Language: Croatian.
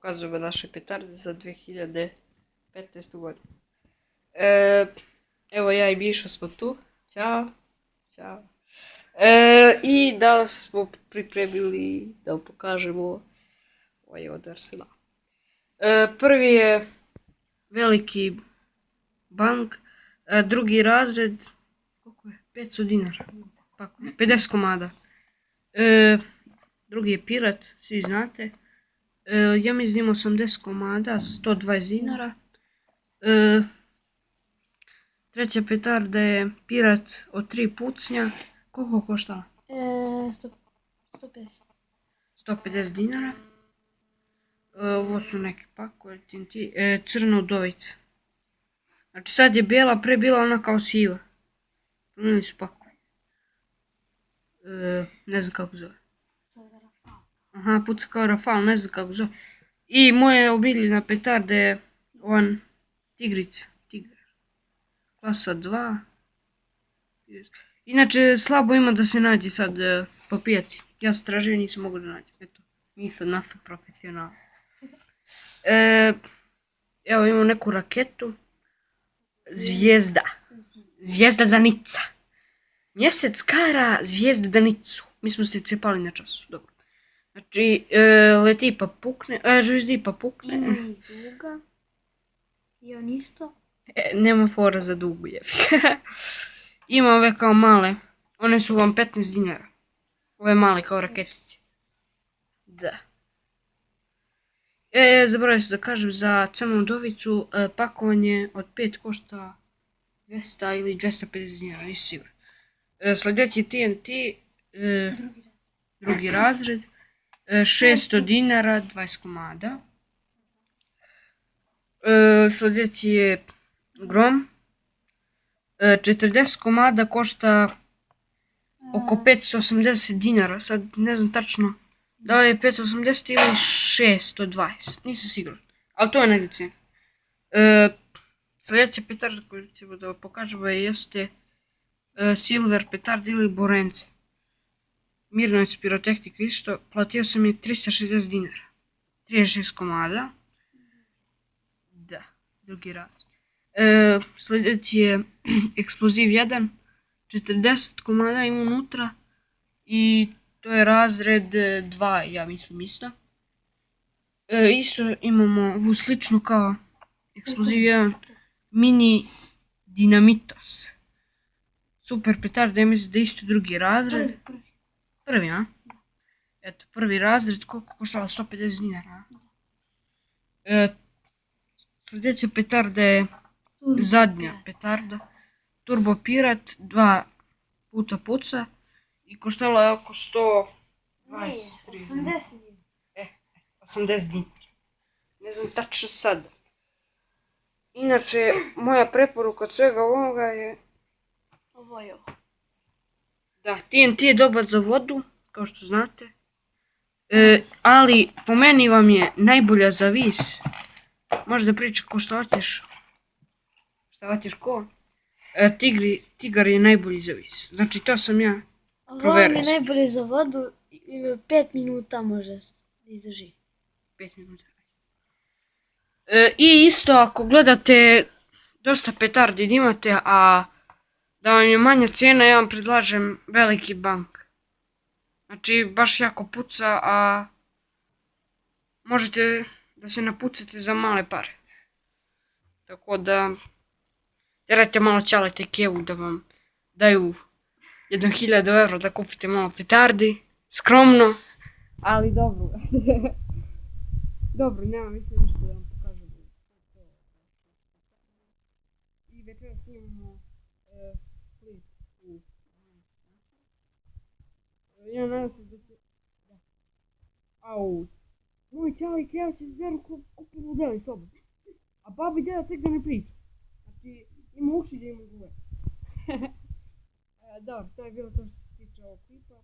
Pokazujemo naše petarde za 2015. godinu. Evo ja i Miša smo tu. Ćao. Ćao. I danas smo pripremili da vam pokažemo ovaj od Arsenala. Prvi je veliki bank, drugi razred, koliko je? 500 dinara, 50 komada. Drugi je Pirat, svi znate. Ja mislim 80 komada, 120 dinara. Treća petarda je Pirat od 3 pucnja. Koliko koštala? 150. 150 dinara. Ovo su neki pakovi, crna udovica. Znači sad je bijela, pre bila ona kao siva. Promijenili su pakovi. Ne znam kako zove. Aha, puca kao Rafal, ne znam kako zove. I moje omiljena petarda je on Tigrica. Klasa 2. Inače, slabo ima da se nađe sad po pijaci. Ja sam tražio i nisam mogu da nađem. Eto, nisam nafa profesionalna. Evo imamo neku raketu. Zvijezda. Zvijezda Danica. Mjesec kara zvijezdu Danicu. Mi smo se cepali na času. Dobro. Znači, leti pa pukne. Žuždi pa pukne. Ima i duga. I on isto. Nema fora za dugu jebi. Ima ove kao male. One su vam 15 dinara. Ove male kao raketice. Da. Zaboravio sam da kažem za crnu udovicu pakovanje od 5 košta 200 ili 250 dinara, nisam siguran. Sljedeći TNT, drugi razred, 600 dinara, 20 komada. Sljedeći je Grom, 40 komada košta oko 580 dinara, sad ne znam tačno da li je 580 ili 620, nisam siguran, ali to je negdje cijena. Sljedeća petarda koju ćemo da pokažemo jeste Silver petard ili Borence. Mirnovic pirotehnika isto, platio sam je 360 dinara, 36 komada. Da, drugi raz. Sljedeći je Eksploziv 1, 40 komada ima unutra i to je razred 2, ja mislim isto. Isto imamo ovu sličnu kao Eksploziv 1, mini Dinamitos. Super petarda, ja mislim da je isto drugi razred. Prvi, a? Eto, prvi razred, koliko koštala? 150 dinara. Sljedeća petarda je zadnja petarda. Turbo Pirat, 2 puta puca i koštala je oko 120 dinara. 80 dinara. Ne znam tačno sad. Inače, moja preporuka od svega ovoga je... Ovo je ovo. Da, TNT je dobar za vodu, kao što znate. Ali po meni vam je najbolja za vis. Možda priča ko što hoćeš. Šta hoćeš ko? Tigar je najbolji za vis. Znači to sam ja proverio. Ovo je najbolje za vodu. 5 minuta može izdrži. 5 minuta. I isto ako gledate dosta petardi da imate, a da vam je manja cijena, ja vam predlažem veliki bank. Znači baš jako puca, a možete da se napucate za male pare. Tako da terajte malo Ćaleta i Kevu da vam daju 1000 euro da kupite malo petardi. Skromno, ali dobro. Dobro, nema više ništa da vam pokažem. I večeras snimamo klip u... Ja nadam se da će... Au. Moj Ćale i Keva će se deru kupiti u deli sobu. A babi i deda tek da ne priča. Znači, ima uši da ima gule. Dobro, to je bilo to što se tiče ovog klipa.